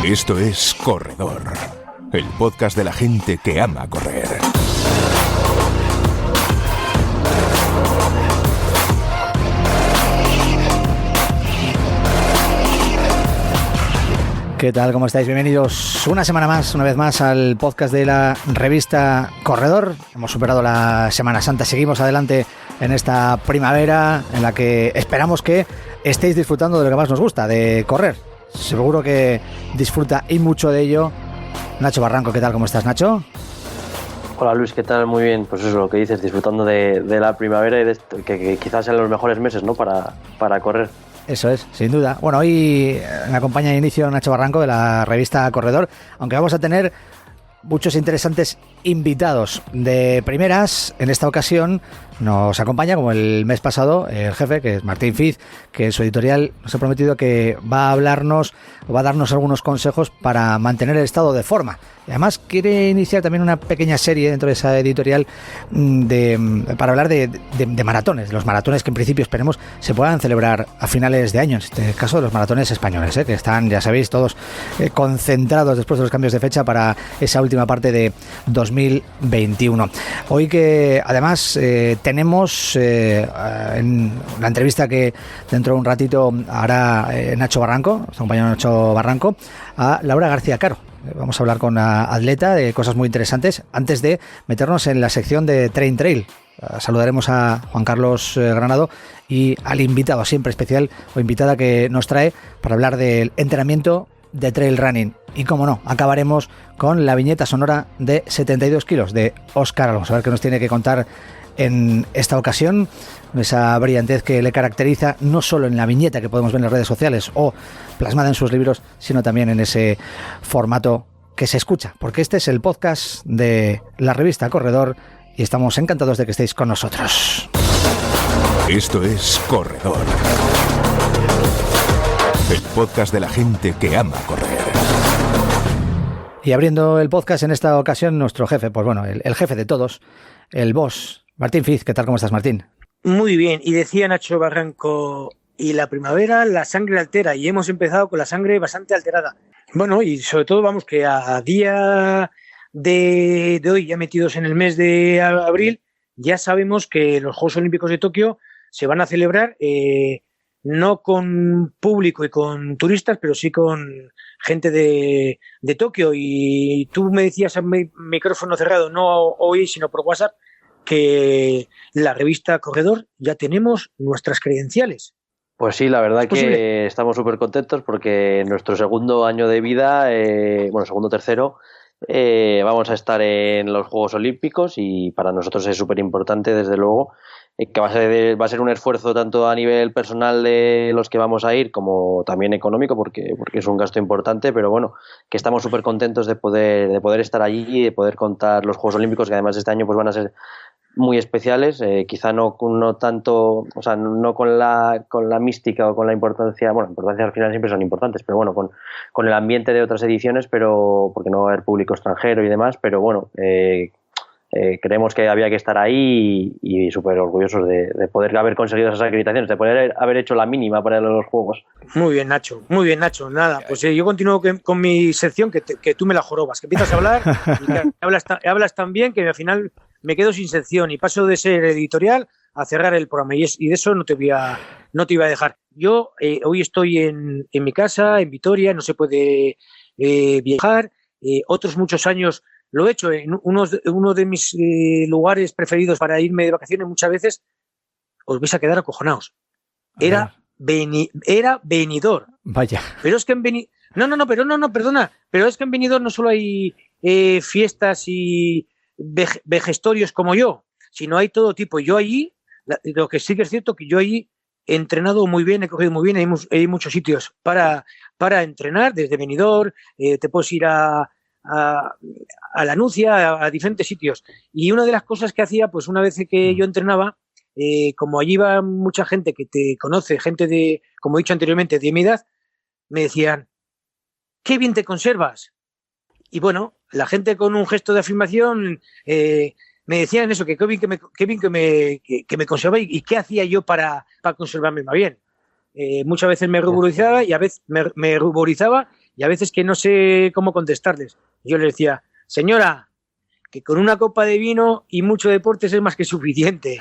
Esto es Corredor, el podcast de la gente que ama correr. ¿Qué tal? ¿Cómo estáis? Bienvenidos una semana más, una vez más, al podcast de la revista Corredor. Hemos superado la Semana Santa, seguimos adelante en esta primavera en la que esperamos que estéis disfrutando de lo que más nos gusta, de correr. Seguro que disfruta y mucho de ello Nacho Barranco. ¿Qué tal? ¿Cómo estás, Nacho? Hola Luis, ¿qué tal? Muy bien, pues eso, lo que dices, disfrutando de la primavera y de esto, que quizás sean los mejores meses, ¿no? para correr. Eso es, sin duda. Bueno, hoy me acompaña de inicio Nacho Barranco de la revista Corredor, aunque vamos a tener muchos interesantes invitados. De primeras, en esta ocasión nos acompaña, como el mes pasado, el jefe, que es Martín Fiz, que en su editorial nos ha prometido que va a darnos algunos consejos para mantener el estado de forma. Y además quiere iniciar también una pequeña serie dentro de esa editorial para hablar de maratones, de los maratones que en principio esperemos se puedan celebrar a finales de año, en este caso de los maratones españoles, que están, ya sabéis, todos concentrados después de los cambios de fecha para esa última parte de 2021. Hoy que además tenemos en la entrevista que dentro de un ratito hará Nacho Barranco, nuestro compañero Nacho Barranco, a Laura García Caro. Vamos a hablar con la atleta de cosas muy interesantes antes de meternos en la sección de Trail. Saludaremos a Juan Carlos Granado y al invitado siempre especial o invitada que nos trae para hablar del entrenamiento de trail running. Y como no, acabaremos con la viñeta sonora de 72 kilos de Óscar Alonso. A ver qué nos tiene que contar en esta ocasión, esa brillantez que le caracteriza no solo en la viñeta que podemos ver en las redes sociales o plasmada en sus libros, sino también en ese formato que se escucha, porque este es el podcast de la revista Corredor y estamos encantados de que estéis con nosotros. Esto es Corredor, el podcast de la gente que ama correr. Y abriendo el podcast en esta ocasión, nuestro jefe, pues bueno, el jefe de todos, el boss, Martín Fiz. ¿Qué tal? ¿Cómo estás, Martín? Muy bien, y decía Nacho Barranco, y la primavera la sangre altera, y hemos empezado con la sangre bastante alterada. Bueno, y sobre todo, vamos, que a día de hoy, ya metidos en el mes de abril, ya sabemos que los Juegos Olímpicos de Tokio se van a celebrar no con público y con turistas, pero sí con gente de Tokio. Y tú me decías a micrófono cerrado, no hoy, sino por WhatsApp, que la revista Corredor ya tenemos nuestras credenciales. Pues sí, la verdad que estamos súper contentos porque en nuestro segundo año de vida, tercero, vamos a estar en los Juegos Olímpicos y para nosotros es súper importante, desde luego, que va a ser un esfuerzo tanto a nivel personal de los que vamos a ir como también económico porque es un gasto importante, pero bueno, que estamos súper contentos de poder estar allí y de poder contar los Juegos Olímpicos, que además este año pues van a ser muy especiales, quizá no tanto, o sea, no con la mística o con la importancia, bueno, importancia al final siempre son importantes, pero bueno, con el ambiente de otras ediciones, pero porque no va a haber público extranjero y demás, pero bueno, creemos que había que estar ahí y súper orgullosos de poder haber conseguido esas acreditaciones, de poder haber hecho la mínima para los Juegos. Muy bien, Nacho. Nada, pues yo continúo con mi sección, que tú me la jorobas, que empiezas a hablar y que hablas tan bien que al final me quedo sin sección y paso de ser editorial a cerrar el programa y de eso no te voy a dejar. Yo hoy estoy en mi casa, en Vitoria, no se puede viajar. Otros muchos años lo he hecho en uno de mis lugares preferidos para irme de vacaciones. Muchas veces os vais a quedar acojonados. Era Benidorm. Vaya. Pero es que en Benidorm... perdona. Pero es que en Benidorm no solo hay fiestas y vejestorios como yo, sino hay todo tipo. Yo allí, lo que sí que es cierto, que yo allí he entrenado muy bien, he cogido muy bien, hay muchos sitios para entrenar, desde Benidorm, te puedes ir a la Nucia, a diferentes sitios. Y una de las cosas que hacía, pues una vez que yo entrenaba, como allí va mucha gente que te conoce, gente de, como he dicho anteriormente, de mi edad, me decían, qué bien te conservas. Y bueno, la gente con un gesto de afirmación me decían eso, que qué bien que me conservaba y qué hacía yo para conservarme más bien. Muchas veces me ruborizaba y a veces me ruborizaba y a veces que no sé cómo contestarles. Yo les decía, señora, que con una copa de vino y mucho deporte es más que suficiente.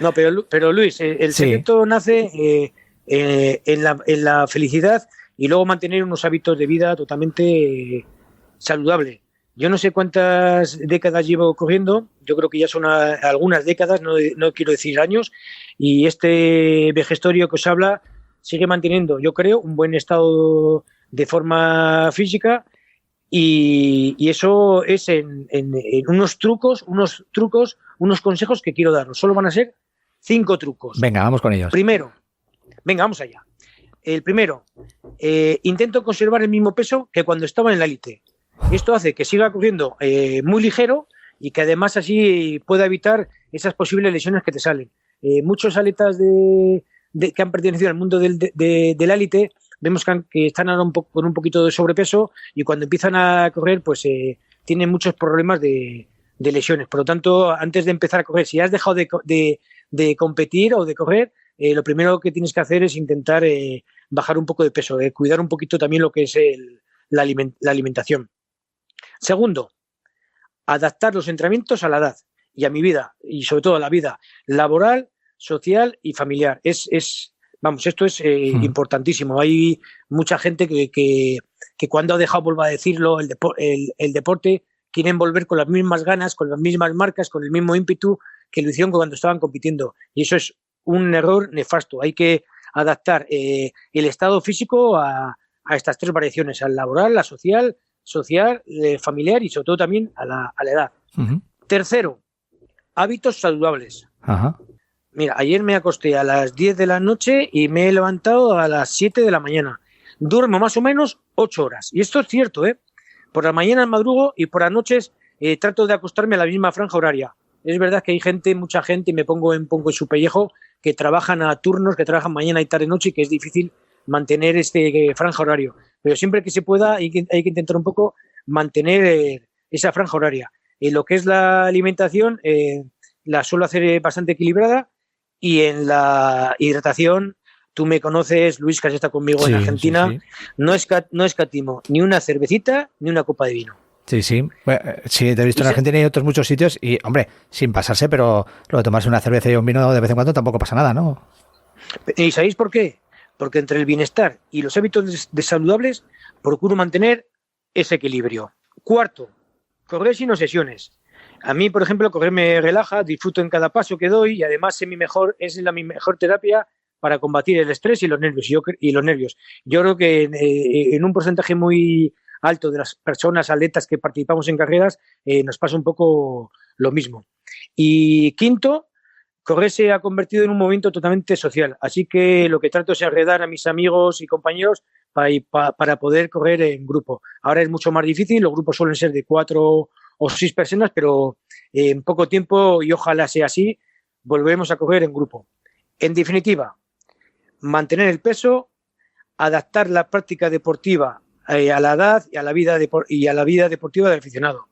No, pero Luis, el secreto nace en la felicidad y luego mantener unos hábitos de vida totalmente saludable. Yo no sé cuántas décadas llevo corriendo, yo creo que ya son algunas décadas, no quiero decir años, y este vejestorio que os habla sigue manteniendo, yo creo, un buen estado de forma física, y eso es en unos trucos, unos consejos que quiero daros. Solo van a ser 5 trucos. Venga, vamos con ellos. Primero, venga, vamos allá. El primero, intento conservar el mismo peso que cuando estaba en la élite. Esto hace que siga corriendo muy ligero y que además así pueda evitar esas posibles lesiones que te salen. Muchos atletas que han pertenecido al mundo de la élite vemos que están ahora con un poquito de sobrepeso y cuando empiezan a correr pues tienen muchos problemas de lesiones. Por lo tanto, antes de empezar a correr, si has dejado de competir o de correr, lo primero que tienes que hacer es intentar bajar un poco de peso, cuidar un poquito también lo que es la alimentación. Segundo, adaptar los entrenamientos a la edad y a mi vida, y sobre todo a la vida laboral, social y familiar. Esto es importantísimo. Hay mucha gente que cuando ha dejado, vuelvo a decirlo, el deporte, quieren volver con las mismas ganas, con las mismas marcas, con el mismo ímpetu que lo hicieron cuando estaban compitiendo. Y eso es un error nefasto. Hay que adaptar el estado físico a estas 3 variaciones, al laboral, la social, familiar y sobre todo también a la edad. Uh-huh. Tercero, hábitos saludables. Uh-huh. Mira, ayer me acosté a las 10 de la noche y me he levantado a las 7 de la mañana. Duermo más o menos 8 horas. Y esto es cierto, ¿eh? Por la mañana madrugo y por las noches trato de acostarme a la misma franja horaria. Es verdad que hay mucha gente, y me pongo en su pellejo, que trabajan a turnos, que trabajan mañana y tarde y noche, y que es difícil mantener este franja horario. Pero siempre que se pueda hay que intentar un poco mantener esa franja horaria. Lo que es la alimentación la suelo hacer bastante equilibrada, y en la hidratación, tú me conoces, Luis, que has estado conmigo en Argentina, sí. No escatimo ni una cervecita ni una copa de vino. Sí. Bueno, sí, te he visto en Argentina y en otros muchos sitios y, hombre, sin pasarse, pero lo de tomarse una cerveza y un vino de vez en cuando tampoco pasa nada, ¿no? ¿Y sabéis por qué? Porque entre el bienestar y los hábitos saludables procuro mantener ese equilibrio. Cuarto, correr sin obsesiones. A mí, por ejemplo, correr me relaja, disfruto en cada paso que doy y además es mi mejor terapia para combatir el estrés y los nervios. Yo creo que en un porcentaje muy alto de las personas atletas que participamos en carreras nos pasa un poco lo mismo. Y quinto, correr se ha convertido en un movimiento totalmente social, así que lo que trato es enredar a mis amigos y compañeros para poder correr en grupo. Ahora es mucho más difícil, los grupos suelen ser de 4 o 6 personas, pero en poco tiempo, y ojalá sea así, volveremos a correr en grupo. En definitiva, mantener el peso, adaptar la práctica deportiva a la edad y a la vida deportiva del aficionado,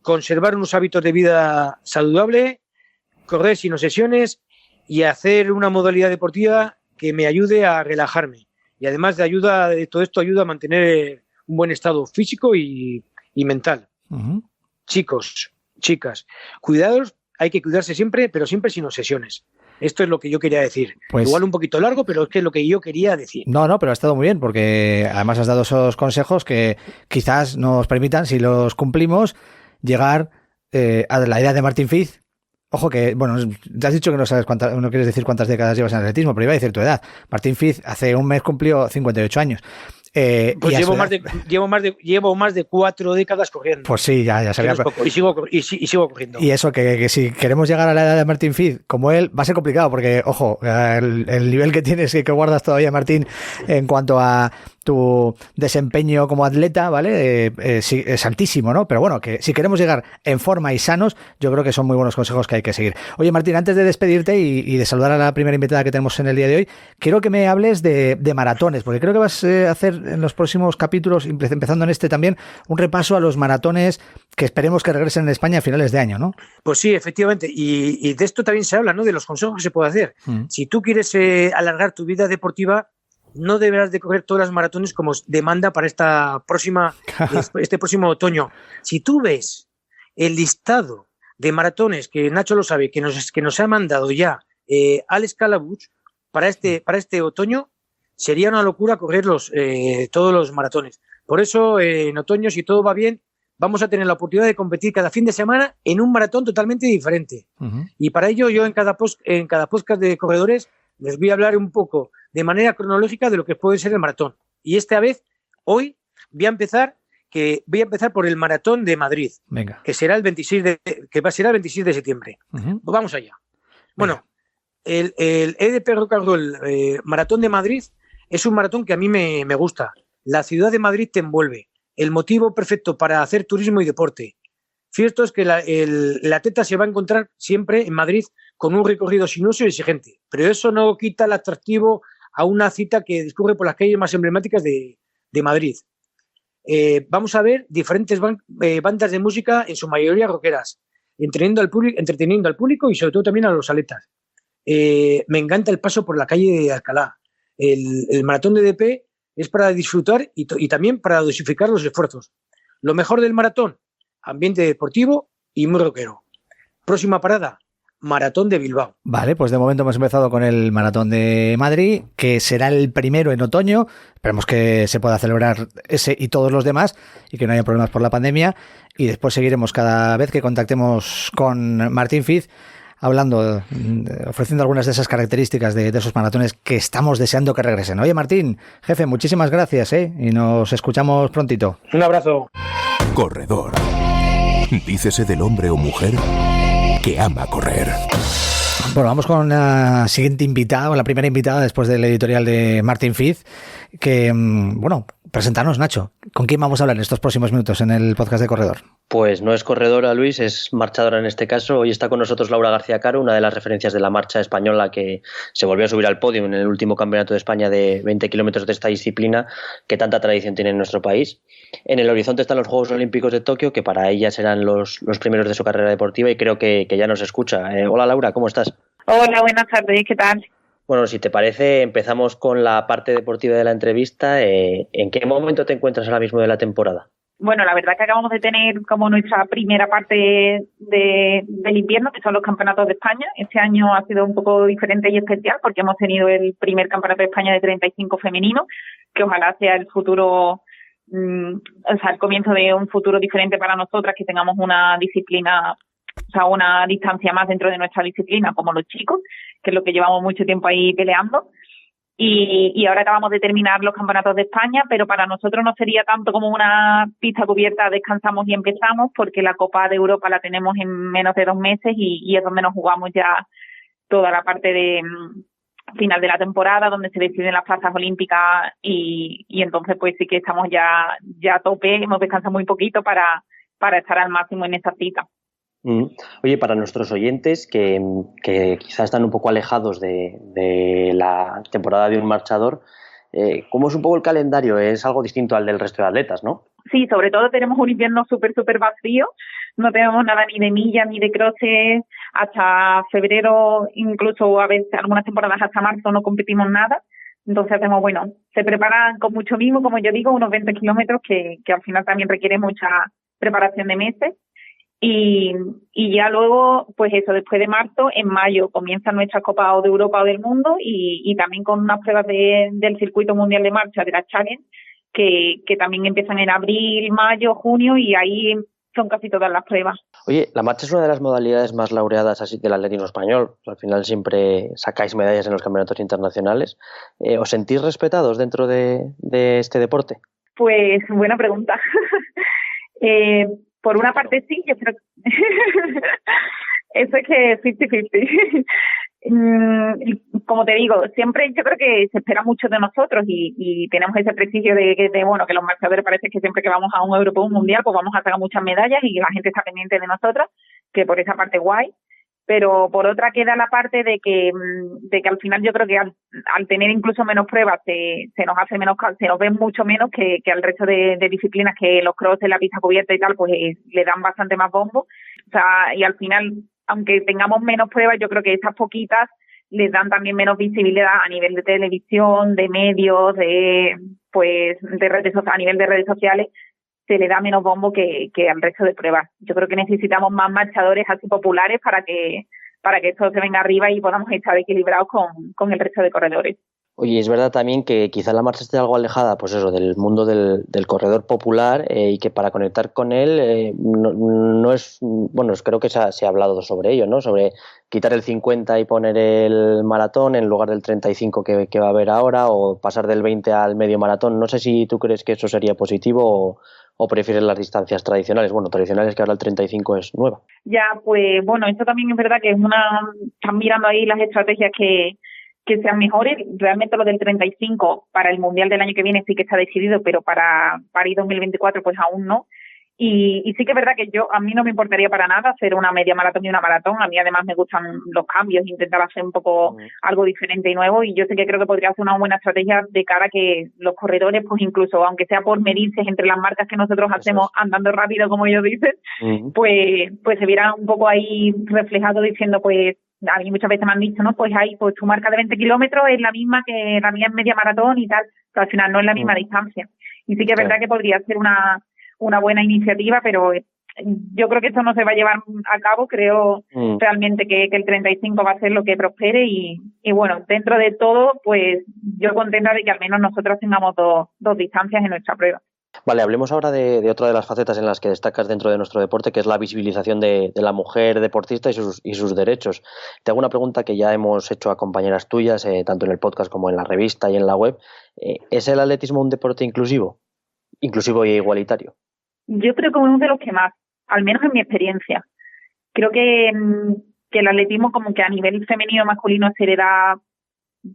conservar unos hábitos de vida saludable, correr sin obsesiones y hacer una modalidad deportiva que me ayude a relajarme. Y además de todo esto ayuda a mantener un buen estado físico y mental. Uh-huh. Chicos, chicas, cuidados, hay que cuidarse siempre, pero siempre sin obsesiones. Esto es lo que yo quería decir. Pues, igual un poquito largo, pero es que es lo que yo quería decir. No, pero ha estado muy bien, porque además has dado esos consejos que quizás nos permitan, si los cumplimos, llegar a la edad de Martín Fiz. Ojo que, bueno, te has dicho que no quieres decir cuántas décadas llevas en atletismo, pero iba a decir tu edad. Martín Fiz hace un mes cumplió 58 años. Pues llevo más de 4 décadas corriendo. Pues sí, ya sabía. Y sigo corriendo. Y eso, que si queremos llegar a la edad de Martín Fiz, como él, va a ser complicado, porque, ojo, el nivel que tienes y que guardas todavía, Martín, en cuanto a tu desempeño como atleta, ¿vale? Sí, es altísimo, ¿no? Pero bueno, que si queremos llegar en forma y sanos, yo creo que son muy buenos consejos que hay que seguir. Oye, Martín, antes de despedirte y de saludar a la primera invitada que tenemos en el día de hoy, quiero que me hables de maratones, porque creo que vas a hacer en los próximos capítulos, empezando en este también, un repaso a los maratones que esperemos que regresen en España a finales de año, ¿no? Pues sí, efectivamente, y de esto también se habla, ¿no? De los consejos que se puede hacer. Si tú quieres alargar tu vida deportiva, no deberás de correr todas las maratones como demanda para este próximo otoño. Si tú ves el listado de maratones que Nacho lo sabe, que nos ha mandado ya Alex Calabuch para este otoño, sería una locura correr todos los maratones. Por eso, en otoño, si todo va bien, vamos a tener la oportunidad de competir cada fin de semana en un maratón totalmente diferente. Uh-huh. Y para ello, yo en cada podcast de corredores les voy a hablar un poco de manera cronológica de lo que puede ser el maratón. Y hoy voy a empezar por el maratón de Madrid. Venga. Que será el 26 de septiembre. Uh-huh. Pues vamos allá. Bueno, el EDP Rock and Roll Maratón de Madrid es un maratón que a mí me gusta. La ciudad de Madrid te envuelve. El motivo perfecto para hacer turismo y deporte. Cierto es que el atleta se va a encontrar siempre en Madrid con un recorrido sinuoso y exigente, pero eso no quita el atractivo a una cita que discurre por las calles más emblemáticas de Madrid. Vamos a ver diferentes bandas de música, en su mayoría rockeras, entreteniendo al público y sobre todo también a los atletas. Me encanta el paso por la calle de Alcalá. El maratón de EDP es para disfrutar y también para dosificar los esfuerzos. Lo mejor del maratón, ambiente deportivo y muy rockero. Próxima parada, Maratón de Bilbao. Vale, pues de momento hemos empezado con el Maratón de Madrid, que será el primero en otoño. Esperemos que se pueda celebrar ese y todos los demás y que no haya problemas por la pandemia. Y después seguiremos cada vez que contactemos con Martín Fiz, hablando, ofreciendo algunas de esas características de esos maratones que estamos deseando que regresen. Oye, Martín, jefe, muchísimas gracias, y nos escuchamos prontito. Un abrazo. Corredor. Dícese del hombre o mujer que ama correr. Bueno, vamos con la siguiente invitada, o la primera invitada después del editorial de Martín Fiz, que, bueno, presentarnos, Nacho. ¿Con quién vamos a hablar en estos próximos minutos en el podcast de Corredor? Pues no es corredora, Luis, es marchadora en este caso. Hoy está con nosotros Laura García Caro, una de las referencias de la marcha española que se volvió a subir al podio en el último campeonato de España de 20 kilómetros de esta disciplina que tanta tradición tiene en nuestro país. En el horizonte están los Juegos Olímpicos de Tokio, que para ella serán los primeros de su carrera deportiva, y creo que ya nos escucha. Hola Laura, ¿cómo estás? Hola, buenas tardes, ¿qué tal? Bueno, si te parece, empezamos con la parte deportiva de la entrevista. ¿En qué momento te encuentras ahora mismo de la temporada? Bueno, la verdad que acabamos de tener como nuestra primera parte del invierno, que son los campeonatos de España. Este año ha sido un poco diferente y especial porque hemos tenido el primer campeonato de España de 35 femenino, que ojalá sea el futuro, el comienzo de un futuro diferente para nosotras, que tengamos una disciplina, una distancia más dentro de nuestra disciplina, como los chicos, que es lo que llevamos mucho tiempo ahí peleando. Y ahora acabamos de terminar los campeonatos de España, pero para nosotros no sería tanto como una pista cubierta, descansamos y empezamos, porque la Copa de Europa la tenemos en menos de 2 meses y es donde nos jugamos ya toda la parte de final de la temporada, donde se deciden las plazas olímpicas y entonces pues sí que estamos ya a tope, hemos descansado muy poquito para estar al máximo en esa cita. Oye, para nuestros oyentes que quizás están un poco alejados de la temporada de un marchador, ¿cómo es un poco el calendario? Es algo distinto al del resto de atletas, ¿no? Sí, sobre todo tenemos un invierno súper vacío, no tenemos nada ni de millas ni de crosses, hasta febrero, incluso a veces algunas temporadas hasta marzo no competimos nada. Entonces hacemos, se preparan con mucho mimo, como yo digo, unos 20 kilómetros que al final también requiere mucha preparación de meses. Y ya luego, pues eso, después de marzo, en mayo comienza nuestra Copa de Europa o del Mundo y también con unas pruebas del Circuito Mundial de Marcha, de la Challenge, que también empiezan en abril, mayo, junio, y ahí son casi todas las pruebas. Oye, la marcha es una de las modalidades más laureadas así del atletismo español. Al final siempre sacáis medallas en los campeonatos internacionales. ¿Os sentís respetados dentro de este deporte? Pues buena pregunta. Por una parte sí, yo creo que eso es que 50-50. Como te digo, siempre yo creo que se espera mucho de nosotros y tenemos ese prestigio de que los marchadores parece que siempre que vamos a un europeo o un mundial pues vamos a sacar muchas medallas y la gente está pendiente de nosotros, que por esa parte guay. Pero por otra queda la parte de que al final yo creo que al tener incluso menos pruebas se nos hace menos, se nos ve mucho menos que al resto de disciplinas, que los crosses, la pista cubierta y tal, pues le dan bastante más bombo. Y al final, aunque tengamos menos pruebas, yo creo que esas poquitas les dan también menos visibilidad a nivel de televisión, de medios, de redes sociales, a nivel de redes sociales, se le da menos bombo que al resto de pruebas. Yo creo que necesitamos más marchadores así populares para que esto se venga arriba y podamos estar equilibrados con el resto de corredores. Oye, es verdad también que quizá la marcha esté algo alejada, pues eso, del mundo del corredor popular, y que para conectar con él no es, bueno, creo que se ha hablado sobre ello, ¿no? Sobre quitar el 50 y poner el maratón en lugar del 35 que va a haber ahora, o pasar del 20 al medio maratón. No sé si tú crees que eso sería positivo o prefieres las distancias tradicionales. Bueno, tradicionales, que ahora el 35 es nueva. Ya, pues bueno, esto también es verdad que están mirando ahí las estrategias que sean mejores. Realmente lo del 35 para el Mundial del año que viene sí que está decidido, pero para París 2024 pues aún no. Y sí que es verdad que a mí no me importaría para nada hacer una media maratón y una maratón. A mí además me gustan los cambios, intentar hacer un poco algo diferente y nuevo, y yo sé que creo que podría ser una buena estrategia de cara a que los corredores, pues incluso aunque sea por medirse entre las marcas que nosotros hacemos andando rápido, como ellos dicen, pues se vieran un poco ahí reflejado diciendo, pues a mí muchas veces me han dicho, ¿no? Pues tu marca de 20 kilómetros es la misma que la mía en media maratón y tal, pero al final no es la misma distancia. Y sí que es verdad que podría ser una buena iniciativa, pero yo creo que esto no se va a llevar a cabo. Creo realmente que el 35 va a ser lo que prospere y bueno, dentro de todo, pues yo contenta de que al menos nosotros tengamos dos distancias en nuestra prueba. Vale, hablemos ahora de otra de las facetas en las que destacas dentro de nuestro deporte, que es la visibilización de la mujer deportista y sus derechos. Te hago una pregunta que ya hemos hecho a compañeras tuyas, tanto en el podcast como en la revista y en la web. ¿Es el atletismo un deporte inclusivo e igualitario? Yo creo que uno de los que más, al menos en mi experiencia. Creo que el atletismo, como que a nivel femenino y masculino, se le da,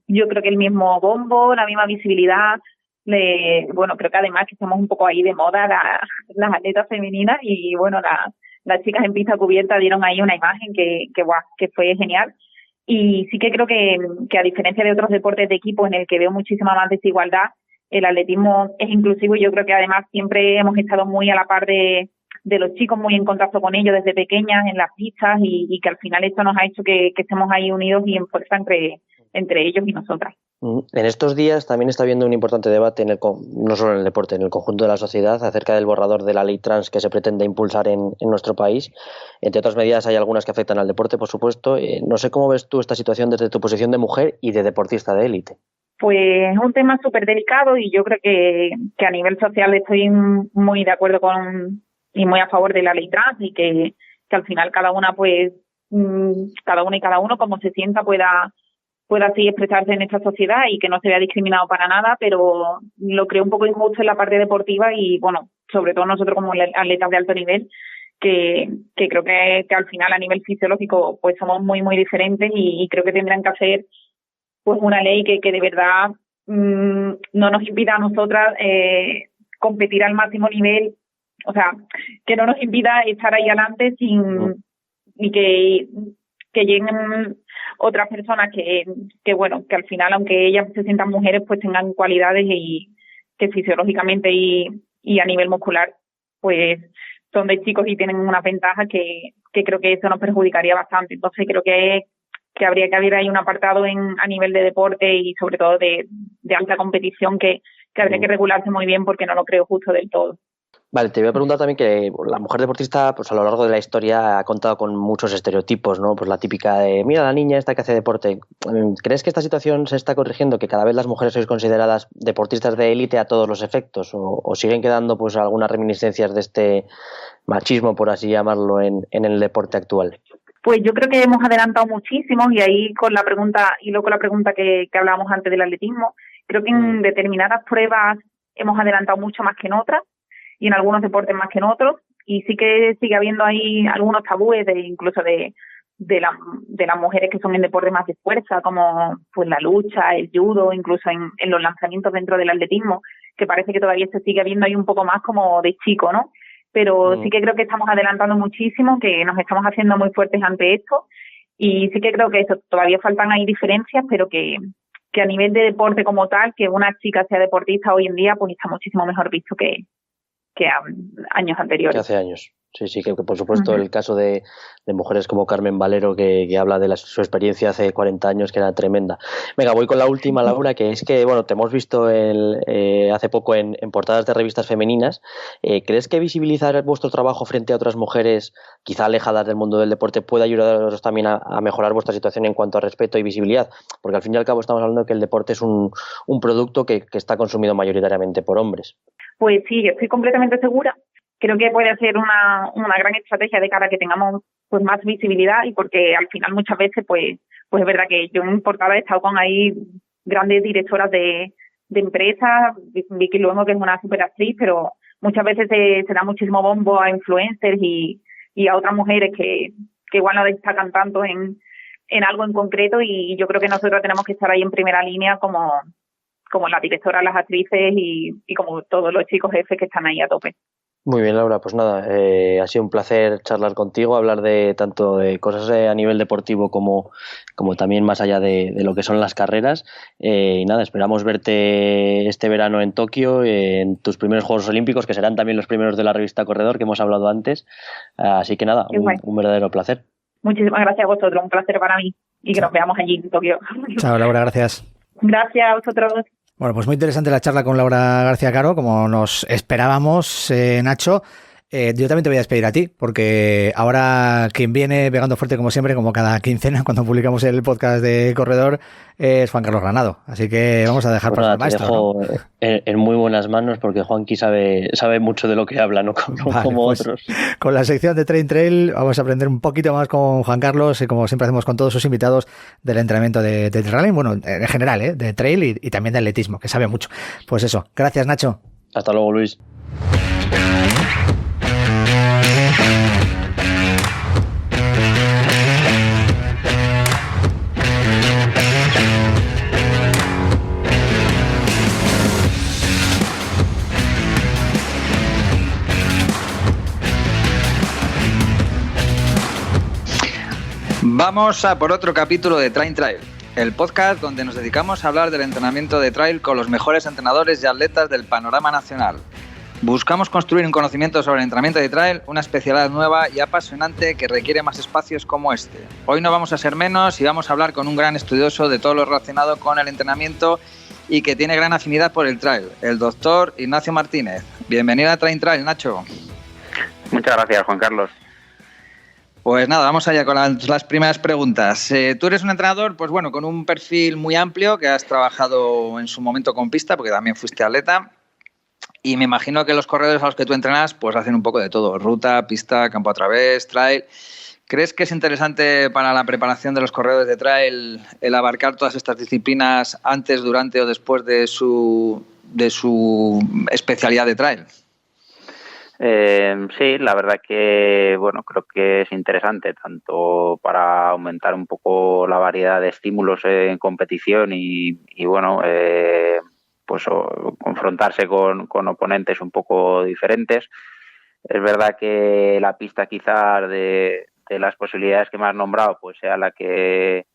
yo creo que el mismo bombo, la misma visibilidad. Bueno, creo que además que estamos un poco ahí de moda las atletas femeninas y bueno, las chicas en pista cubierta dieron ahí una imagen que fue genial. Y sí que creo que a diferencia de otros deportes de equipo en el que veo muchísima más desigualdad, el atletismo es inclusivo y yo creo que además siempre hemos estado muy a la par de los chicos, muy en contacto con ellos desde pequeñas en las pistas y que al final esto nos ha hecho que estemos ahí unidos y en fuerza entre ellos y nosotras. En estos días también está habiendo un importante debate, no solo en el deporte, en el conjunto de la sociedad, acerca del borrador de la ley trans que se pretende impulsar en nuestro país. Entre otras medidas hay algunas que afectan al deporte, por supuesto. No sé cómo ves tú esta situación desde tu posición de mujer y de deportista de élite. Pues es un tema súper delicado y yo creo que a nivel social estoy muy de acuerdo y muy a favor de la ley trans y que al final cada una y cada uno como se sienta pueda así expresarse en esta sociedad y que no se vea discriminado para nada, pero lo creo un poco injusto en la parte deportiva y bueno, sobre todo nosotros como atletas de alto nivel, que creo que al final a nivel fisiológico pues somos muy muy diferentes y creo que tendrán que hacer pues una ley que de verdad no nos impida a nosotras competir al máximo nivel, o sea, que no nos impida estar ahí adelante y que lleguen otras personas que bueno, que al final, aunque ellas se sientan mujeres, pues tengan cualidades y que fisiológicamente y a nivel muscular, pues son de chicos y tienen una ventaja que creo que eso nos perjudicaría bastante. Entonces creo que habría que haber ahí un apartado a nivel de deporte y sobre todo de alta competición que habría que regularse muy bien porque no lo creo justo del todo. Vale, te voy a preguntar también que la mujer deportista, pues a lo largo de la historia ha contado con muchos estereotipos, ¿no? Pues la típica de, mira la niña esta que hace deporte. ¿Crees que esta situación se está corrigiendo, que cada vez las mujeres sois consideradas deportistas de élite a todos los efectos? ¿O siguen quedando pues algunas reminiscencias de este machismo, por así llamarlo, en el deporte actual? Pues yo creo que hemos adelantado muchísimo y ahí con la pregunta que hablábamos antes del atletismo, creo que en determinadas pruebas hemos adelantado mucho más que en otras y en algunos deportes más que en otros y sí que sigue habiendo ahí algunos tabúes incluso de las mujeres que son en deportes más de fuerza como pues la lucha, el judo, incluso en los lanzamientos dentro del atletismo, que parece que todavía se sigue viendo ahí un poco más como de chico, ¿no? Pero sí que creo que estamos adelantando muchísimo, que nos estamos haciendo muy fuertes ante esto y sí que creo que eso, todavía faltan ahí diferencias, pero que a nivel de deporte como tal, que una chica sea deportista hoy en día, pues está muchísimo mejor visto que años anteriores. Que hace años. Sí, que por supuesto el caso de mujeres como Carmen Valero, que habla de su experiencia hace 40 años, que era tremenda. Venga, voy con la última, Laura, que es que, bueno, te hemos visto hace poco en portadas de revistas femeninas. ¿Crees que visibilizar vuestro trabajo frente a otras mujeres, quizá alejadas del mundo del deporte, puede ayudaros también a mejorar vuestra situación en cuanto a respeto y visibilidad? Porque al fin y al cabo estamos hablando de que el deporte es un producto que está consumido mayoritariamente por hombres. Pues sí, estoy completamente segura. Creo que puede ser una gran estrategia de cara a que tengamos pues más visibilidad, y porque al final muchas veces pues es verdad que yo en portada he estado con ahí grandes directoras de empresas, Vicky Luengo, que es una superactriz, pero muchas veces se da muchísimo bombo a influencers y a otras mujeres que igual no destacan tanto en algo en concreto, y yo creo que nosotros tenemos que estar ahí en primera línea como las directoras, las actrices y como todos los chicos jefes que están ahí a tope. Muy bien, Laura, pues nada, ha sido un placer charlar contigo, hablar de tanto de cosas a nivel deportivo como también más allá de lo que son las carreras, y nada, esperamos verte este verano en Tokio, un tus Juegos Olímpicos, que serán también los primeros de la revista Corredor, que hemos hablado antes, así que nada, un verdadero placer. Muchísimas gracias a vosotros, un placer para mí, y que nos veamos allí en Tokio. Chao, Laura, gracias. Gracias a vosotros. Bueno, pues muy interesante la charla con Laura García Caro, como nos esperábamos, Nacho. Yo también te voy a despedir a ti, porque ahora quien viene pegando fuerte como siempre, como cada quincena cuando publicamos el podcast de Corredor, es Juan Carlos Granado. Así que vamos a dejar para el maestro. Te dejo, ¿no?, en muy buenas manos, porque Juanqui sabe mucho de lo que habla, no como pues, otros. Con la sección de Trail vamos a aprender un poquito más con Juan Carlos, y como siempre hacemos con todos sus invitados, del entrenamiento de running, bueno, en general, de trail y también de atletismo, que sabe mucho. Pues eso, gracias, Nacho. Hasta luego, Luis. Vamos a por otro capítulo de Train Trail, el podcast donde nos dedicamos a hablar del entrenamiento de trail con los mejores entrenadores y atletas del panorama nacional. Buscamos construir un conocimiento sobre el entrenamiento de trail, una especialidad nueva y apasionante que requiere más espacios como este. Hoy no vamos a ser menos y vamos a hablar con un gran estudioso de todo lo relacionado con el entrenamiento y que tiene gran afinidad por el trail, el doctor Ignacio Martínez. Bienvenido a Train Trail, Nacho. Muchas gracias, Juan Carlos. Pues nada, vamos allá con las primeras preguntas. Tú eres un entrenador, pues bueno, con un perfil muy amplio, que has trabajado en su momento con pista, porque también fuiste atleta, y me imagino que los corredores a los que tú entrenas pues hacen un poco de todo, ruta, pista, campo a través, trail. ¿Crees que es interesante para la preparación de los corredores de trail el abarcar todas estas disciplinas antes, durante o después de su especialidad de trail? Sí, la verdad que creo que es interesante tanto para aumentar un poco la variedad de estímulos en competición y confrontarse con oponentes un poco diferentes. Es verdad que la pista quizás de las posibilidades que me has nombrado pues sea la que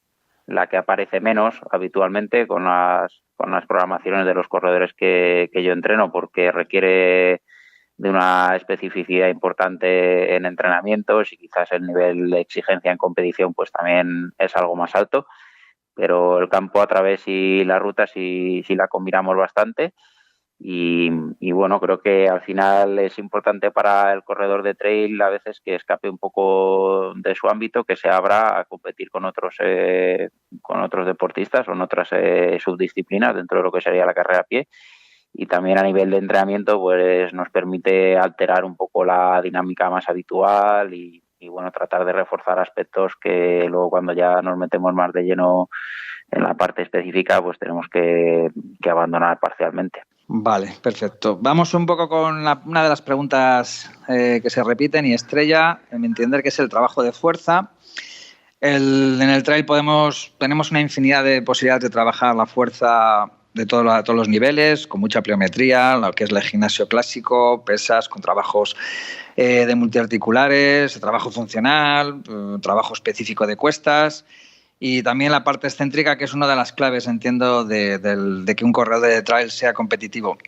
aparece menos habitualmente con las programaciones de los corredores que yo entreno, porque requiere de una especificidad importante en entrenamientos y quizás el nivel de exigencia en competición pues también es algo más alto, pero el campo a través y la ruta sí la combinamos bastante y creo que al final es importante para el corredor de trail a veces que escape un poco de su ámbito, que se abra a competir con otros deportistas o en otras subdisciplinas dentro de lo que sería la carrera a pie. Y también a nivel de entrenamiento pues nos permite alterar un poco la dinámica más habitual y tratar de reforzar aspectos que luego cuando ya nos metemos más de lleno en la parte específica pues tenemos que abandonar parcialmente. Vale, perfecto. Vamos un poco con una de las preguntas que se repiten y estrella, en mi entender, que es el trabajo de fuerza. En el trail tenemos una infinidad de posibilidades de trabajar la fuerza de todos los niveles, con mucha pliometría, lo que es el gimnasio clásico, pesas con trabajos de multiarticulares, trabajo funcional, trabajo específico de cuestas y también la parte excéntrica, que es una de las claves, entiendo, de que un corredor de trail sea competitivo.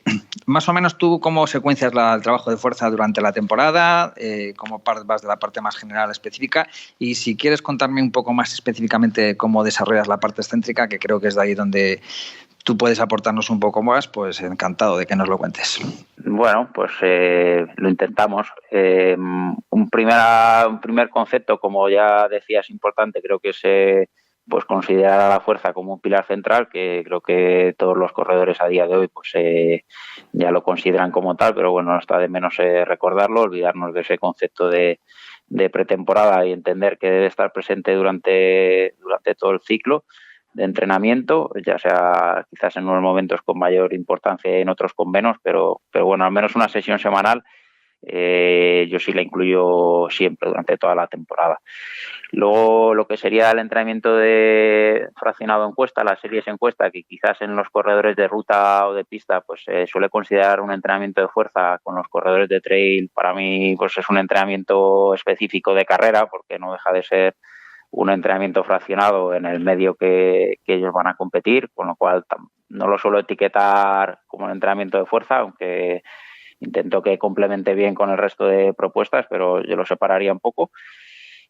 más o menos tú cómo secuencias el trabajo de fuerza durante la temporada, cómo vas de la parte más general a específica, y si quieres contarme un poco más específicamente cómo desarrollas la parte excéntrica, que creo que es de ahí donde tú puedes aportarnos un poco más, pues encantado de que nos lo cuentes. Bueno, pues lo intentamos. Un primer concepto, como ya decías, importante, creo que es pues considerar a la fuerza como un pilar central, que creo que todos los corredores a día de hoy pues ya lo consideran como tal, pero bueno, no está de menos recordarlo, olvidarnos de ese concepto de pretemporada y entender que debe estar presente durante todo el ciclo de entrenamiento, ya sea quizás en unos momentos con mayor importancia y en otros con menos, pero bueno, al menos una sesión semanal yo sí la incluyo siempre durante toda la temporada. Luego lo que sería el entrenamiento de fraccionado encuesta, las series encuesta, que quizás en los corredores de ruta o de pista pues suele considerar un entrenamiento de fuerza, con los corredores de trail para mí pues es un entrenamiento específico de carrera, porque no deja de ser un entrenamiento fraccionado en el medio que ellos van a competir, con lo cual no lo suelo etiquetar como un entrenamiento de fuerza, aunque intento que complemente bien con el resto de propuestas, pero yo lo separaría un poco.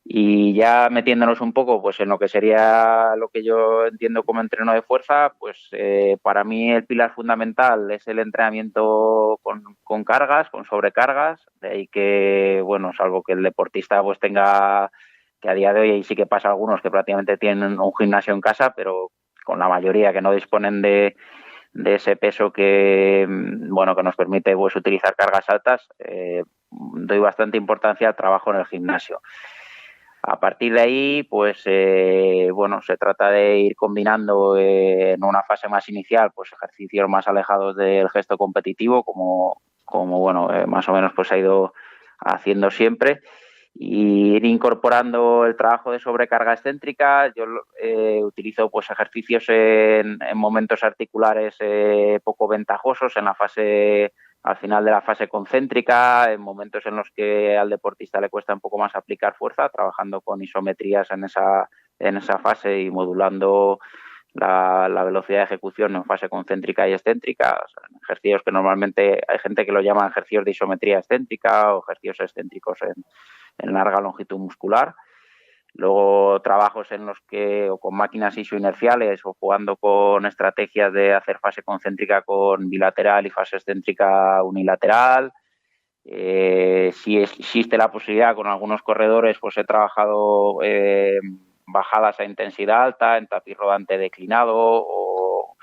Y ya metiéndonos un poco pues en lo que sería lo que yo entiendo como entreno de fuerza, pues para mí el pilar fundamental es el entrenamiento con cargas, con sobrecargas, de ahí que, bueno, salvo que el deportista pues tenga, que a día de hoy sí que pasa algunos que prácticamente tienen un gimnasio en casa, pero con la mayoría que no disponen de ese peso que, bueno, que nos permite pues utilizar cargas altas, doy bastante importancia al trabajo en el gimnasio. A partir de ahí, pues bueno, se trata de ir combinando en una fase más inicial, pues ejercicios más alejados del gesto competitivo, como bueno, más o menos pues se ha ido haciendo siempre, y ir incorporando el trabajo de sobrecarga excéntrica. Yo utilizo pues ejercicios en momentos articulares poco ventajosos en la fase, al final de la fase concéntrica, en momentos en los que al deportista le cuesta un poco más aplicar fuerza, trabajando con isometrías en esa fase y modulando la velocidad de ejecución en fase concéntrica y excéntrica. O sea, ejercicios que normalmente hay gente que lo llama ejercicios de isometría excéntrica o ejercicios excéntricos en larga longitud muscular. Luego trabajos en los que, o con máquinas isoinerciales o jugando con estrategias de hacer fase concéntrica con bilateral y fase excéntrica unilateral. Si existe la posibilidad, con algunos corredores pues he trabajado bajadas a intensidad alta en tapiz rodante declinado o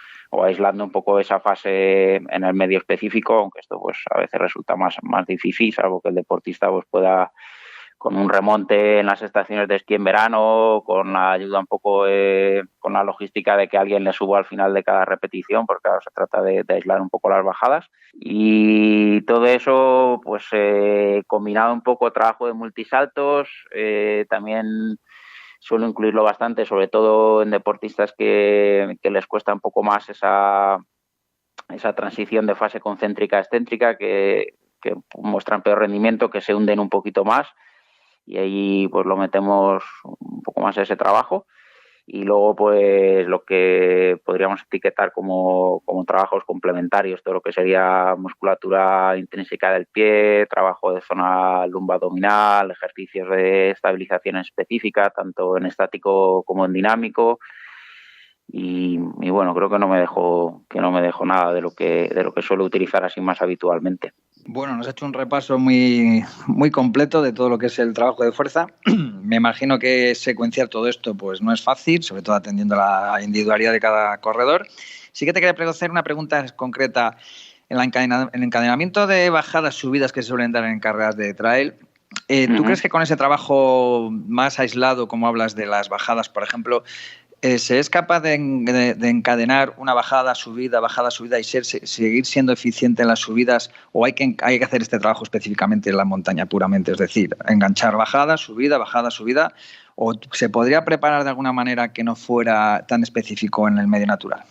aislando un poco esa fase en el medio específico, aunque esto pues a veces resulta más difícil, salvo que el deportista pues pueda, con un remonte en las estaciones de esquí en verano, con la ayuda un poco, con la logística de que alguien le suba al final de cada repetición, porque claro, se trata de aislar un poco las bajadas. Y todo eso, pues combinado un poco trabajo de multisaltos, también suelo incluirlo bastante, sobre todo en deportistas que les cuesta un poco más esa transición de fase concéntrica a excéntrica, que muestran peor rendimiento, que se hunden un poquito más. Y ahí pues lo metemos un poco más ese trabajo. Y luego pues lo que podríamos etiquetar como trabajos complementarios, todo lo que sería musculatura intrínseca del pie, trabajo de zona lumboabdominal, ejercicios de estabilización específica, tanto en estático como en dinámico. Y bueno, creo que no me dejo nada de lo que suelo utilizar así más habitualmente. Bueno, nos ha hecho un repaso muy, muy completo de todo lo que es el trabajo de fuerza. Me imagino que secuenciar todo esto pues no es fácil, sobre todo atendiendo a la individualidad de cada corredor. Sí que te quería hacer una pregunta concreta. En el encadenamiento de bajadas, subidas que se suelen dar en carreras de trail, ¿tú crees que con ese trabajo más aislado, como hablas de las bajadas, por ejemplo, ¿se es capaz de encadenar una bajada, subida y seguir siendo eficiente en las subidas, o hay que hacer este trabajo específicamente en la montaña puramente? Es decir, enganchar bajada, subida, ¿o se podría preparar de alguna manera que no fuera tan específico en el medio natural?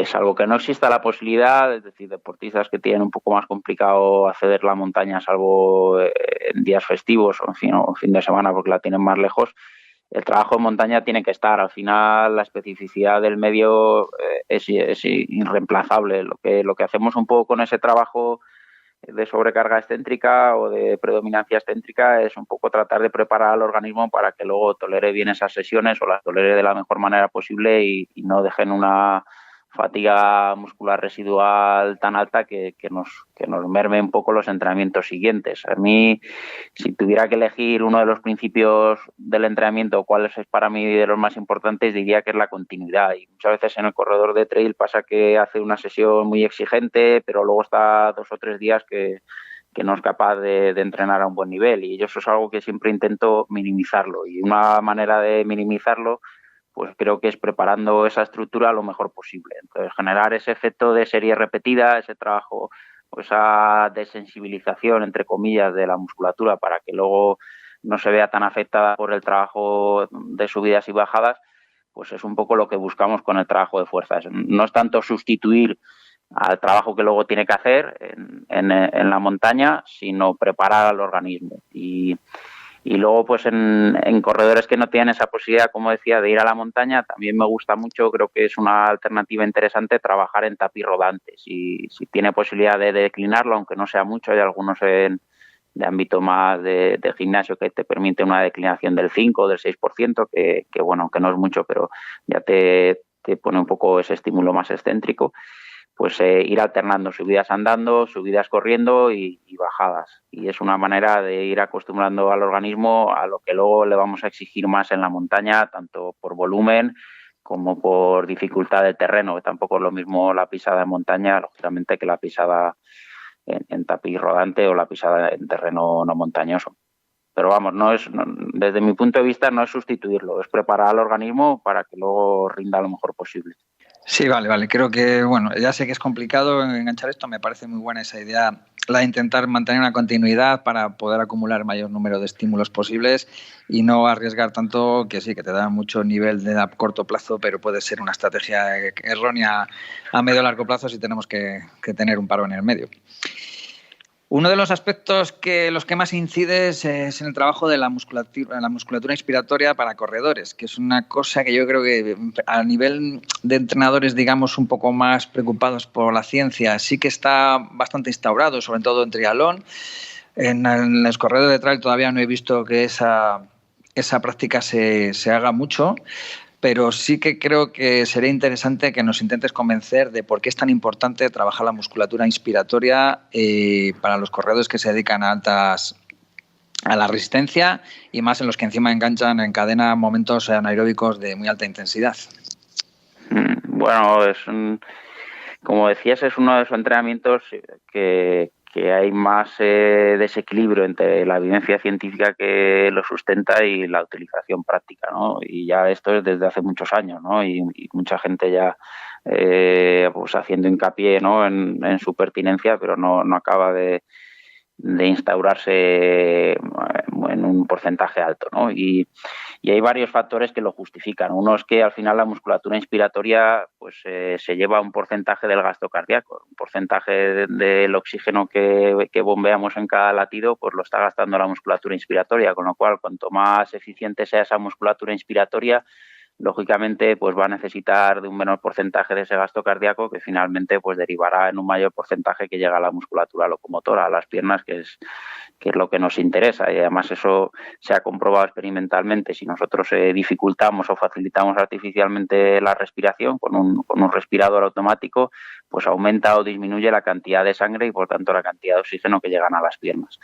Salvo que no exista la posibilidad, es decir, deportistas que tienen un poco más complicado acceder a la montaña, salvo en días festivos o en fin de semana porque la tienen más lejos, el trabajo en montaña tiene que estar. Al final, la especificidad del medio es irreemplazable. Lo que hacemos un poco con ese trabajo de sobrecarga excéntrica o de predominancia excéntrica es un poco tratar de preparar al organismo para que luego tolere bien esas sesiones o las tolere de la mejor manera posible y no dejen una fatiga muscular residual tan alta que nos merme un poco los entrenamientos siguientes. A mí, si tuviera que elegir uno de los principios del entrenamiento, cuál es para mí de los más importantes, diría que es la continuidad. Y muchas veces en el corredor de trail pasa que hace una sesión muy exigente, pero luego está 2 o 3 días que no es capaz de entrenar a un buen nivel. Y eso es algo que siempre intento minimizarlo. Y una manera de minimizarlo, pues creo que es preparando esa estructura lo mejor posible. Entonces, generar ese efecto de serie repetida, ese trabajo, o esa desensibilización, entre comillas, de la musculatura para que luego no se vea tan afectada por el trabajo de subidas y bajadas, pues es un poco lo que buscamos con el trabajo de fuerzas. No es tanto sustituir al trabajo que luego tiene que hacer en la montaña, sino preparar al organismo. Y luego, pues en corredores que no tienen esa posibilidad, como decía, de ir a la montaña, también me gusta mucho, creo que es una alternativa interesante trabajar en tapis rodantes. Y si tiene posibilidad de declinarlo, aunque no sea mucho, hay algunos de ámbito más de gimnasio que te permite una declinación del 5 o del 6%, que bueno, aunque no es mucho, pero ya te pone un poco ese estímulo más excéntrico. Pues ir alternando subidas andando, subidas corriendo y bajadas. Y es una manera de ir acostumbrando al organismo a lo que luego le vamos a exigir más en la montaña, tanto por volumen como por dificultad del terreno, que tampoco es lo mismo la pisada en montaña, lógicamente, que la pisada en tapiz rodante o la pisada en terreno no montañoso. Pero vamos, desde mi punto de vista no es sustituirlo, es preparar al organismo para que luego rinda lo mejor posible. Sí, vale. Creo que, bueno, ya sé que es complicado enganchar esto, me parece muy buena esa idea, la de intentar mantener una continuidad para poder acumular el mayor número de estímulos posibles y no arriesgar tanto, que sí, que te da mucho nivel a corto plazo, pero puede ser una estrategia errónea a medio o largo plazo si tenemos que tener un paro en el medio. Uno de los aspectos los que más incides es en el trabajo de la musculatura inspiratoria para corredores, que es una cosa que yo creo que a nivel de entrenadores, digamos, un poco más preocupados por la ciencia, sí que está bastante instaurado, sobre todo en triatlón. En los corredores de trail todavía no he visto que esa práctica se haga mucho, pero sí que creo que sería interesante que nos intentes convencer de por qué es tan importante trabajar la musculatura inspiratoria para los corredores que se dedican a la resistencia y más en los que encima enganchan en cadena momentos anaeróbicos de muy alta intensidad. Bueno, como decías, es uno de esos entrenamientos que hay más desequilibrio entre la evidencia científica que lo sustenta y la utilización práctica, ¿no? Y ya esto es desde hace muchos años, ¿no? Y mucha gente ya pues haciendo hincapié, ¿no? en su pertinencia, pero no acaba de instaurarse en un porcentaje alto, ¿no? Y hay varios factores que lo justifican. Uno es que al final la musculatura inspiratoria pues se lleva un porcentaje del gasto cardíaco, un porcentaje del oxígeno que bombeamos en cada latido, pues lo está gastando la musculatura inspiratoria, con lo cual cuanto más eficiente sea esa musculatura inspiratoria, lógicamente pues va a necesitar de un menor porcentaje de ese gasto cardíaco que finalmente pues derivará en un mayor porcentaje que llega a la musculatura locomotora, a las piernas, que es lo que nos interesa. Y además eso se ha comprobado experimentalmente. Si nosotros dificultamos o facilitamos artificialmente la respiración con un respirador automático, pues aumenta o disminuye la cantidad de sangre y por tanto la cantidad de oxígeno que llegan a las piernas.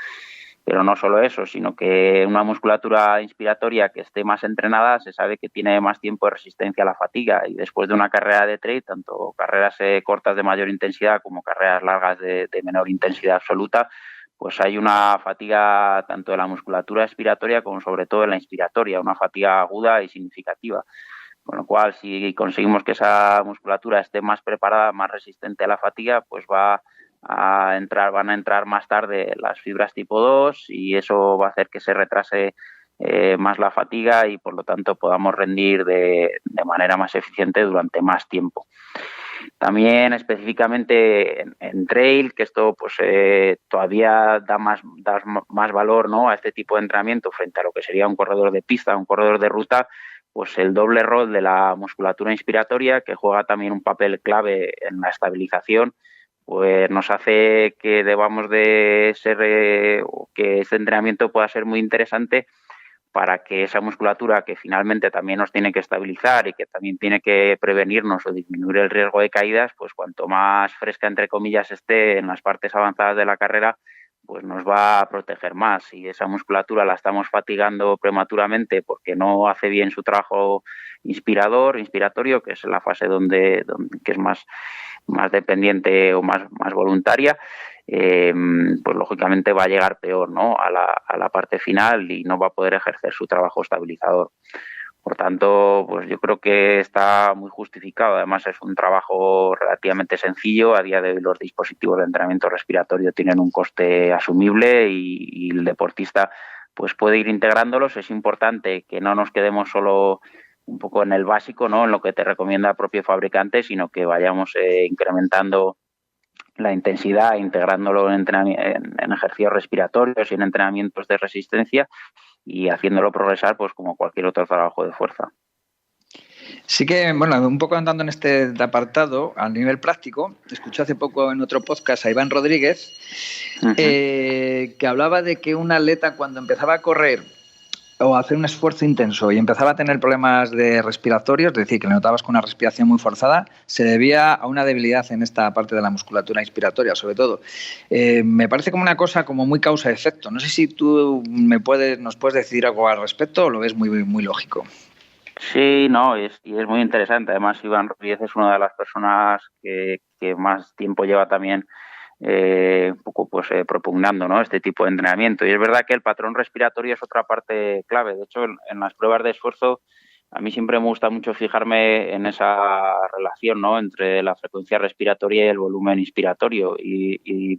Pero no solo eso, sino que una musculatura inspiratoria que esté más entrenada se sabe que tiene más tiempo de resistencia a la fatiga y después de una carrera de trail, tanto carreras cortas de mayor intensidad como carreras largas de menor intensidad absoluta, pues hay una fatiga tanto de la musculatura expiratoria como sobre todo de la inspiratoria, una fatiga aguda y significativa. Con lo cual, si conseguimos que esa musculatura esté más preparada, más resistente a la fatiga, pues van a entrar más tarde las fibras tipo 2 y eso va a hacer que se retrase más la fatiga y por lo tanto podamos rendir de manera más eficiente durante más tiempo. También específicamente en trail, que esto pues todavía da más valor, ¿no?, a este tipo de entrenamiento frente a lo que sería un corredor de pista, un corredor de ruta, pues el doble rol de la musculatura inspiratoria, que juega también un papel clave en la estabilización, pues nos hace que debamos de ser, que este entrenamiento pueda ser muy interesante para que esa musculatura, que finalmente también nos tiene que estabilizar y que también tiene que prevenirnos o disminuir el riesgo de caídas, pues cuanto más fresca, entre comillas, esté en las partes avanzadas de la carrera, pues nos va a proteger más. Si esa musculatura la estamos fatigando prematuramente porque no hace bien su trabajo inspiratorio, que es la fase donde que es más dependiente o más voluntaria, pues lógicamente va a llegar peor, ¿no?, a la parte final y no va a poder ejercer su trabajo estabilizador. Por tanto, pues yo creo que está muy justificado. Además, es un trabajo relativamente sencillo. A día de hoy los dispositivos de entrenamiento respiratorio tienen un coste asumible y el deportista pues puede ir integrándolos. Es importante que no nos quedemos solo un poco en el básico, ¿no?, en lo que te recomienda el propio fabricante, sino que vayamos incrementando la intensidad, integrándolo en ejercicios respiratorios y en entrenamientos de resistencia y haciéndolo progresar pues como cualquier otro trabajo de fuerza. Sí que, bueno, un poco andando en este apartado, a nivel práctico, escuché hace poco en otro podcast a Iván Rodríguez, que hablaba de que un atleta cuando empezaba a correr o a hacer un esfuerzo intenso y empezaba a tener problemas de respiratorios, es decir, que le notabas con una respiración muy forzada, se debía a una debilidad en esta parte de la musculatura inspiratoria, sobre todo. Me parece como una cosa como muy causa-efecto. No sé si tú nos puedes decir algo al respecto o lo ves muy, muy lógico. Sí, no, es muy interesante. Además, Iván Rodríguez es una de las personas que más tiempo lleva también un poco pues propugnando, ¿no?, este tipo de entrenamiento. Y es verdad que el patrón respiratorio es otra parte clave. De hecho, en las pruebas de esfuerzo a mí siempre me gusta mucho fijarme en esa relación, ¿no?, entre la frecuencia respiratoria y el volumen inspiratorio. Y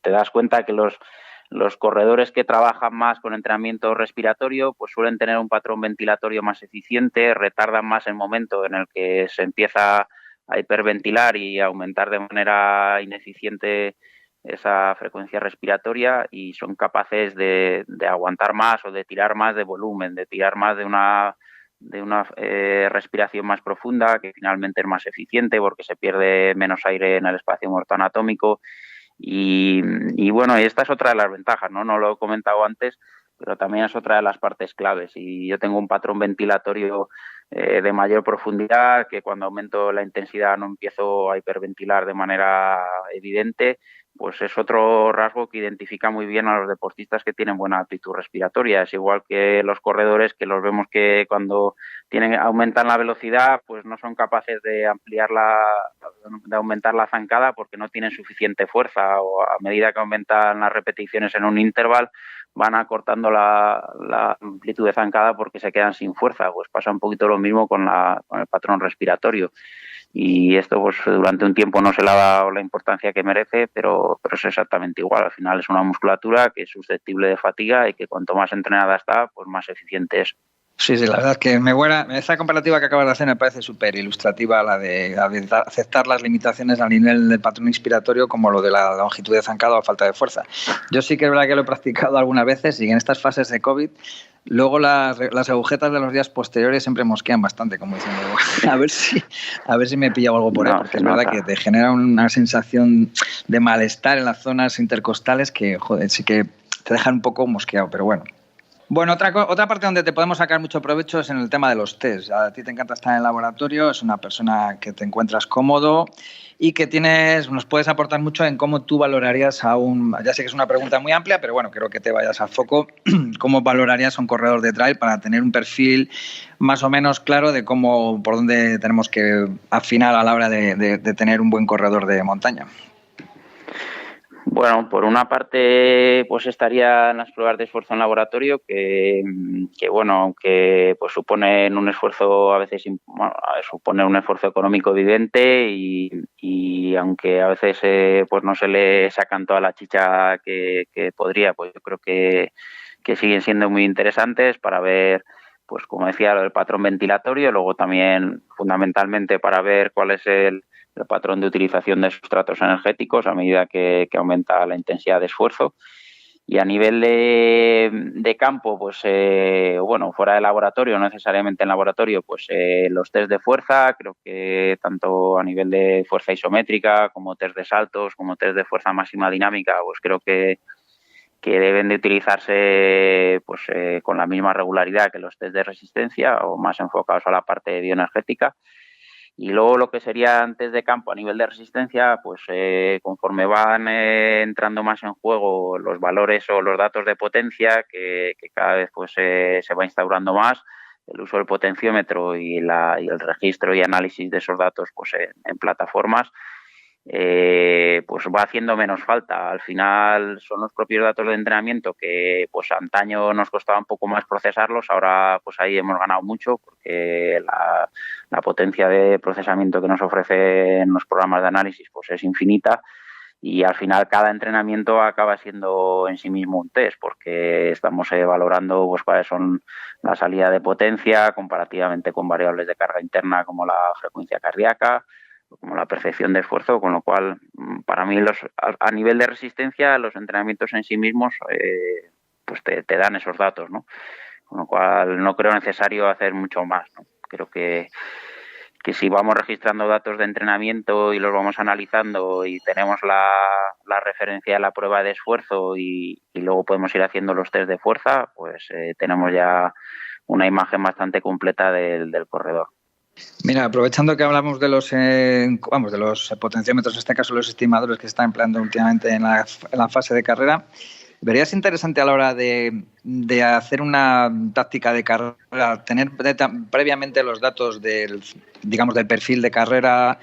te das cuenta que los corredores que trabajan más con entrenamiento respiratorio pues suelen tener un patrón ventilatorio más eficiente, retardan más el momento en el que se empieza a hiperventilar y aumentar de manera ineficiente esa frecuencia respiratoria y son capaces de aguantar más o de tirar más de volumen, de tirar más de una respiración más profunda, que finalmente es más eficiente porque se pierde menos aire en el espacio muerto anatómico. Y bueno, esta es otra de las ventajas, ¿no? No lo he comentado antes, pero también es otra de las partes claves. Y yo tengo un patrón ventilatorio de mayor profundidad, que cuando aumento la intensidad no empiezo a hiperventilar de manera evidente, pues es otro rasgo que identifica muy bien a los deportistas que tienen buena aptitud respiratoria. Es igual que los corredores, que los vemos que cuando aumentan la velocidad, pues no son capaces de de aumentar la zancada porque no tienen suficiente fuerza, o a medida que aumentan las repeticiones en un intervalo van acortando la amplitud de zancada porque se quedan sin fuerza. Pues pasa un poquito lo mismo con el patrón respiratorio. Y esto pues durante un tiempo no se le ha dado la importancia que merece, pero es exactamente igual. Al final es una musculatura que es susceptible de fatiga y que cuanto más entrenada está, pues más eficiente es. Sí, la verdad es que esa comparativa que acabas de hacer me parece súper ilustrativa, la de aceptar las limitaciones a nivel del patrón inspiratorio, como lo de la longitud de zancada o falta de fuerza. Yo sí que es verdad que lo he practicado algunas veces y en estas fases de COVID, luego las agujetas de los días posteriores siempre mosquean bastante, como diciendo, a ver si me he pillado algo por ahí, porque es verdad que te genera una sensación de malestar en las zonas intercostales que, joder, sí que te dejan un poco mosqueado, pero bueno. Bueno, otra parte donde te podemos sacar mucho provecho es en el tema de los test. A ti te encanta estar en el laboratorio, es una persona que te encuentras cómodo y que nos puedes aportar mucho en cómo tú valorarías ya sé que es una pregunta muy amplia, pero bueno, creo que te vayas al foco, cómo valorarías a un corredor de trail para tener un perfil más o menos claro de por dónde tenemos que afinar a la hora de tener un buen corredor de montaña. Bueno, por una parte, pues estarían las pruebas de esfuerzo en laboratorio, que bueno, aunque pues suponen un esfuerzo, a veces supone un esfuerzo económico evidente y aunque a veces pues no se le sacan toda la chicha que podría, pues yo creo que siguen siendo muy interesantes para ver pues como decía, el patrón ventilatorio, luego también fundamentalmente para ver cuál es el patrón de utilización de sustratos energéticos a medida que aumenta la intensidad de esfuerzo. Y a nivel de campo, pues bueno, fuera de laboratorio, no necesariamente en laboratorio, pues los test de fuerza, creo que tanto a nivel de fuerza isométrica como test de saltos, como test de fuerza máxima dinámica, pues creo que deben de utilizarse pues con la misma regularidad que los test de resistencia o más enfocados a la parte bioenergética. Y luego lo que sería antes de campo a nivel de resistencia, pues conforme van entrando más en juego los valores o los datos de potencia, que cada vez pues se va instaurando más, el uso del potenciómetro y el registro y análisis de esos datos pues en plataformas, pues va haciendo menos falta. Al final son los propios datos de entrenamiento que pues antaño nos costaba un poco más procesarlos, ahora pues ahí hemos ganado mucho porque la potencia de procesamiento que nos ofrecen los programas de análisis pues es infinita, y al final cada entrenamiento acaba siendo en sí mismo un test porque estamos valorando pues cuáles son la salida de potencia comparativamente con variables de carga interna como la frecuencia cardíaca, como la percepción de esfuerzo, con lo cual para mí a nivel de resistencia los entrenamientos en sí mismos pues te dan esos datos, ¿no? Con lo cual no creo necesario hacer mucho más, ¿no? Creo que si vamos registrando datos de entrenamiento y los vamos analizando y tenemos la referencia de la prueba de esfuerzo y luego podemos ir haciendo los test de fuerza, pues tenemos ya una imagen bastante completa del corredor. Mira, aprovechando que hablamos de los potenciómetros, en este caso los estimadores que se están empleando últimamente en la fase de carrera, ¿verías interesante a la hora de hacer una táctica de carrera, tener previamente los datos del perfil de carrera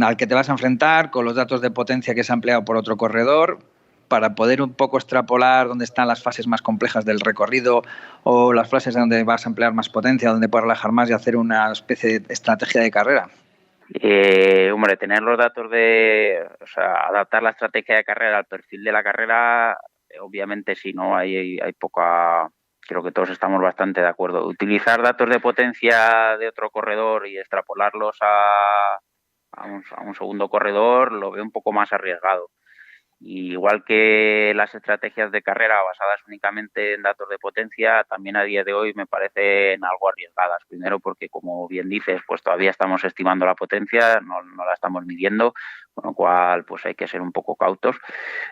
al que te vas a enfrentar, con los datos de potencia que se ha empleado por otro corredor, para poder un poco extrapolar dónde están las fases más complejas del recorrido o las fases donde vas a emplear más potencia, donde puedes relajar más y hacer una especie de estrategia de carrera? Hombre, tener los datos adaptar la estrategia de carrera al perfil de la carrera, obviamente si no hay poca, creo que todos estamos bastante de acuerdo. Utilizar datos de potencia de otro corredor y extrapolarlos a un segundo corredor lo veo un poco más arriesgado. Y igual que las estrategias de carrera basadas únicamente en datos de potencia, también a día de hoy me parecen algo arriesgadas. Primero porque, como bien dices, pues todavía estamos estimando la potencia, no la estamos midiendo, con lo cual pues hay que ser un poco cautos.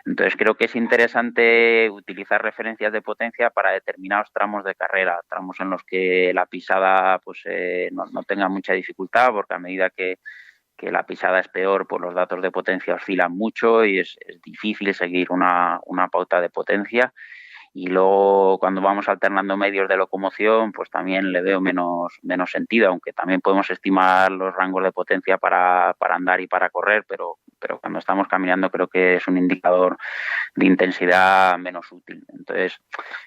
Entonces creo que es interesante utilizar referencias de potencia para determinados tramos de carrera, tramos en los que la pisada pues no tenga mucha dificultad, porque a medida que la pisada es peor, pues los datos de potencia oscilan mucho y es difícil seguir una pauta de potencia. Y luego cuando vamos alternando medios de locomoción, pues también le veo menos sentido, aunque también podemos estimar los rangos de potencia para andar y para correr, pero cuando estamos caminando creo que es un indicador de intensidad menos útil. Entonces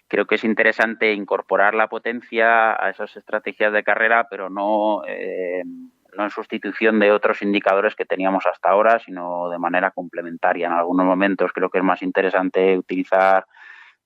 creo que es interesante incorporar la potencia a esas estrategias de carrera, pero no en sustitución de otros indicadores que teníamos hasta ahora, sino de manera complementaria. En algunos momentos creo que es más interesante utilizar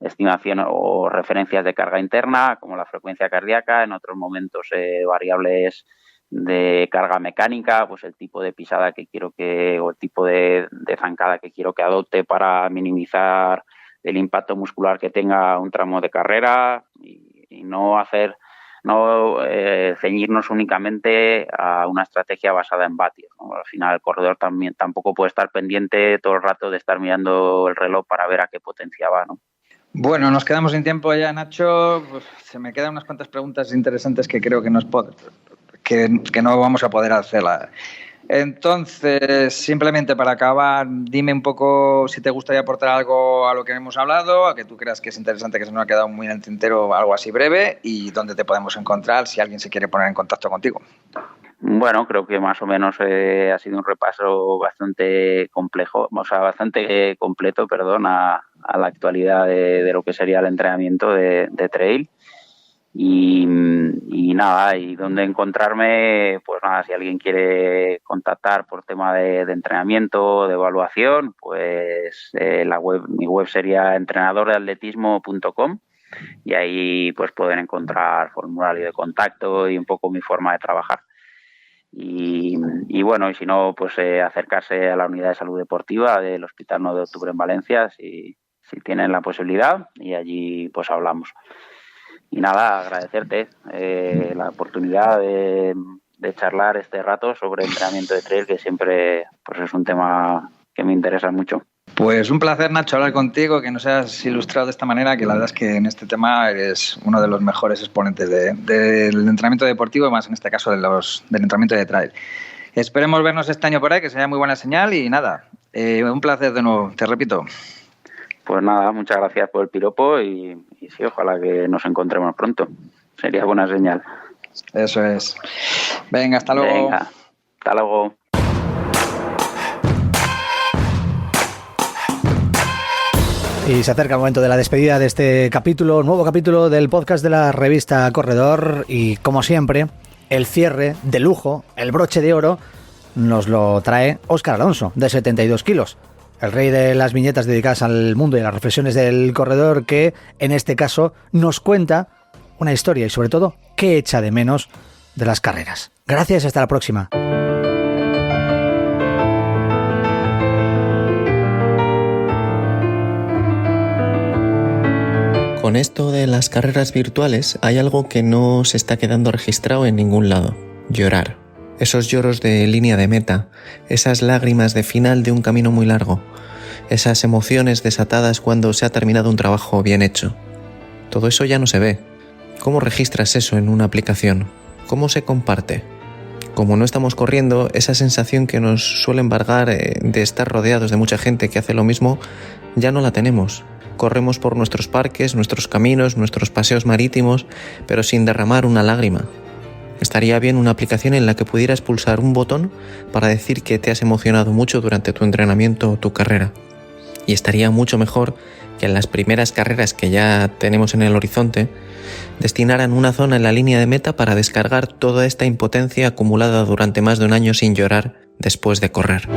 estimación o referencias de carga interna, como la frecuencia cardíaca, en otros momentos variables de carga mecánica, pues el tipo de pisada que quiero o el tipo de zancada que quiero que adopte para minimizar el impacto muscular que tenga un tramo de carrera y no ceñirnos únicamente a una estrategia basada en vatios, ¿no? Al final el corredor también tampoco puede estar pendiente todo el rato de estar mirando el reloj para ver a qué potencia va, ¿no? Bueno, nos quedamos sin tiempo ya, Nacho. Pues se me quedan unas cuantas preguntas interesantes que creo que no vamos a poder hacerla. Entonces, simplemente para acabar, dime un poco si te gustaría aportar algo a lo que hemos hablado, a que tú creas que es interesante, que se nos ha quedado muy en el tintero, algo así breve, y dónde te podemos encontrar si alguien se quiere poner en contacto contigo. Bueno, creo que más o menos ha sido un repaso bastante complejo, bastante completo, a la actualidad de lo que sería el entrenamiento de trail. Y nada, y dónde encontrarme, pues nada, si alguien quiere contactar por tema de entrenamiento, de evaluación, pues mi web sería entrenadordeatletismo.com y ahí pues pueden encontrar formulario de contacto y un poco mi forma de trabajar. Y bueno, y si no, pues acercarse a la unidad de salud deportiva del Hospital 9 de Octubre en Valencia si tienen la posibilidad, y allí pues hablamos. Y nada, agradecerte la oportunidad de charlar este rato sobre entrenamiento de trail, que siempre pues es un tema que me interesa mucho. Pues un placer, Nacho, hablar contigo, que nos hayas ilustrado de esta manera, que la verdad es que en este tema eres uno de los mejores exponentes del entrenamiento deportivo, y más en este caso del entrenamiento de trail. Esperemos vernos este año por ahí, que sea muy buena señal, y nada, un placer de nuevo, te repito. Pues nada, muchas gracias por el piropo y sí, ojalá que nos encontremos pronto. Sería buena señal. Eso es. Venga, hasta luego. Venga, hasta luego. Y se acerca el momento de la despedida de este capítulo, nuevo capítulo del podcast de la revista Corredor, y como siempre, el cierre de lujo, el broche de oro, nos lo trae Óscar Alonso, de 72 kilos, el rey de las viñetas dedicadas al mundo y las reflexiones del corredor, que en este caso nos cuenta una historia y sobre todo qué echa de menos de las carreras. Gracias, hasta la próxima. Con esto de las carreras virtuales hay algo que no se está quedando registrado en ningún lado: llorar. Esos lloros de línea de meta, esas lágrimas de final de un camino muy largo, esas emociones desatadas cuando se ha terminado un trabajo bien hecho. Todo eso ya no se ve. ¿Cómo registras eso en una aplicación? ¿Cómo se comparte? Como no estamos corriendo, esa sensación que nos suele embargar de estar rodeados de mucha gente que hace lo mismo, ya no la tenemos. Corremos por nuestros parques, nuestros caminos, nuestros paseos marítimos, pero sin derramar una lágrima. Estaría bien una aplicación en la que pudieras pulsar un botón para decir que te has emocionado mucho durante tu entrenamiento o tu carrera. Y estaría mucho mejor que en las primeras carreras que ya tenemos en el horizonte destinaran una zona en la línea de meta para descargar toda esta impotencia acumulada durante más de un año sin llorar después de correr.